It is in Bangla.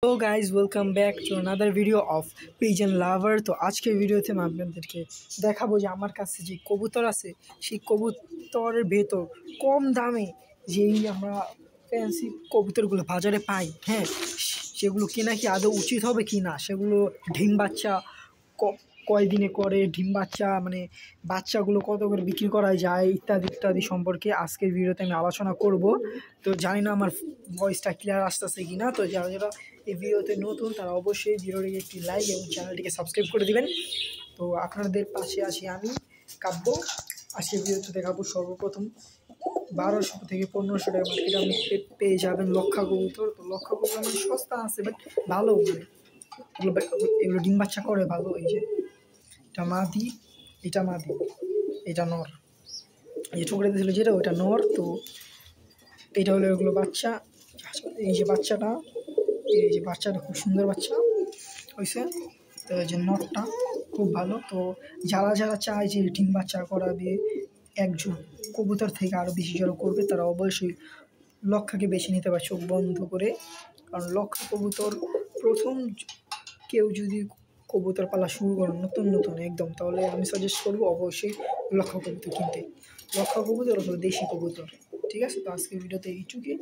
Hello guys, welcome back to another video of pigeon লাভার। তো আজকের ভিডিওতে আমি আপনাদেরকে দেখাবো যে আমার কাছে যে কবুতর আছে সেই কবুতরের ভেতর কম দামে যেই আমরা ফ্যান্সি কবুতরগুলো বাজারে পাই, হ্যাঁ, সেগুলো কেনা কি আদৌ উচিত হবে কি না, সেগুলো ডিম বাচ্চা কয় দিনে করে, ডিম বাচ্চা মানে বাচ্চাগুলো কত করে বিক্রি করা যায় ইত্যাদি ইত্যাদি সম্পর্কে আজকের ভিডিওতে আমি আলোচনা করব। তো জানি না আমার ভয়েসটা ক্লিয়ার আসতেছে কি না। তো যারা যারা এই ভিডিওতে নতুন তারা অবশ্যই ভিডিওটিকে একটি লাইক এবং চ্যানেলটিকে সাবস্ক্রাইব করে দিবেন। তো আপনাদের পাশে আছি আমি, কাব্য। আজকের ভিডিওতে দেখাবো সর্বপ্রথম 1200 থেকে 1500 টাকা মার্কেটে আপনি পেয়ে যাবেন লক্ষা কবুতর। তো লক্ষা কবুতর মানে সস্তা আছে, বাট ভালো, মানে এগুলো ডিম বাচ্চা করে ভালো। এই যে এটা মাদি, এটা মাদি, এটা নর। এই যে ঠোকরে দিয়েছিল যেটা ওইটা নর। তো এটা হলো এগুলো বাচ্চা। এই যে বাচ্চাটা, এই যে বাচ্চাটা খুব সুন্দর বাচ্চা হয়েছে। তো এই যে নরটা খুব ভালো। তো যারা যারা চায় যে ডিম বাচ্চা করাবে, একজন কবুতর থেকে আরও বেশি যারা করবে, তারা অবশ্যই লক্ষাকে বেছে নিতে পারে চোখ বন্ধ করে। কারণ লক্ষা কবুতর প্রথম কেউ যদি কবুতর পালা শুরু করেন নতুন নতুন একদম, তাহলে আমি সাজেস্ট করবো অবশ্যই লক্ষা কবুতর কিনতে। লক্ষা কবুতর হলো দেশি কবুতর। ঠিক আছে, তো আজকের ভিডিওতে এইটুকুই।